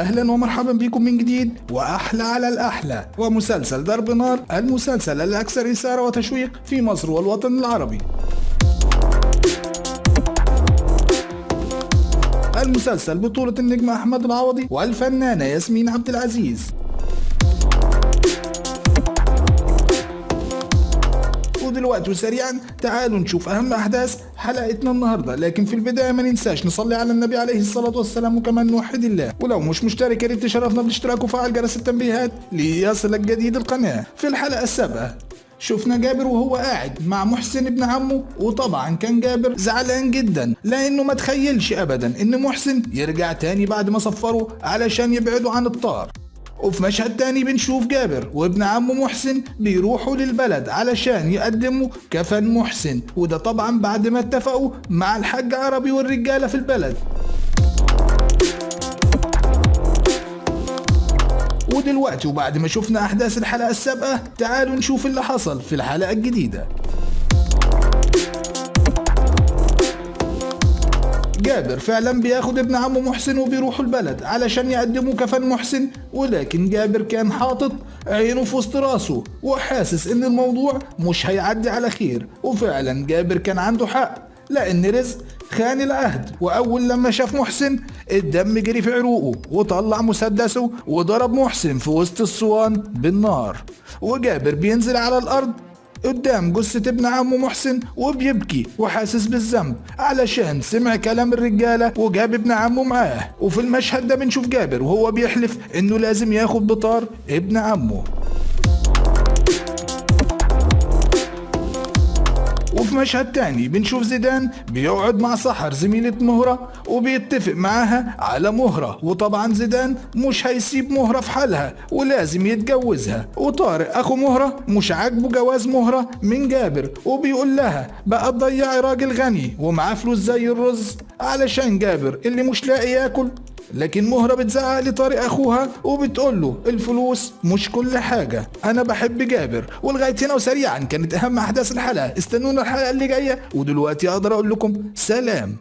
واهلا ومرحبا بكم من جديد واحلى على الاحلى ومسلسل ضرب نار، المسلسل الاكثر اثاره وتشويق في مصر والوطن العربي. المسلسل بطولة النجم احمد العوضي والفنانة ياسمين عبد العزيز. ودلوقتي وسريعا تعالوا نشوف اهم احداث حلقتنا النهارده، لكن في البدايه ما ننساش نصلي على النبي عليه الصلاه والسلام وكمان نوحد الله، ولو مش مشترك يا ريت تشرفنا بالاشتراك وفعل جرس التنبيهات ليصلك جديد القناه. في الحلقه السابقه شفنا جابر وهو قاعد مع محسن ابن عمه، وطبعا كان جابر زعلان جدا لانه ما تخيلش ابدا ان محسن يرجع تاني بعد ما صفروا علشان يبعدوا عن الطار. وفي مشهد تاني بنشوف جابر وابن عمه محسن بيروحوا للبلد علشان يقدموا كفن محسن، وده طبعا بعد ما اتفقوا مع الحاج عربي والرجالة في البلد. ودلوقتي وبعد ما شفنا احداث الحلقة السابقة تعالوا نشوف اللي حصل في الحلقة الجديدة. جابر فعلا بياخد ابن عمه محسن وبيروحوا البلد علشان يقدموا كفن محسن، ولكن جابر كان حاطط عينه في وسط راسه وحاسس ان الموضوع مش هيعدي على خير. وفعلا جابر كان عنده حق لان رزق خان العهد، واول لما شاف محسن الدم جري في عروقه وطلع مسدسه وضرب محسن في وسط الصوان بالنار. وجابر بينزل على الارض قدام جثة ابن عمه محسن وبيبكي وحاسس بالذنب علشان سمع كلام الرجالة وجاب ابن عمه معاه. وفي المشهد ده بنشوف جابر وهو بيحلف انه لازم ياخد بطار ابن عمه. وفي مشهد تاني بنشوف زيدان بيقعد مع سحر زميلة مهرة وبيتفق معاها على مهرة، وطبعا زيدان مش هيسيب مهرة في حالها ولازم يتجوزها. وطارق اخو مهرة مش عاجبه جواز مهرة من جابر وبيقول لها بقى تضيعي راجل غني ومعاه فلوس زي الرز علشان جابر اللي مش لاقي ياكل. لكن مهرة بتزعق لطارق اخوها وبتقول له الفلوس مش كل حاجة، انا بحب جابر. ولغاية هنا وسريعا كانت اهم احداث الحلقة، استنونا الحلقة اللي جاية، ودلوقتي اقدر اقول لكم سلام.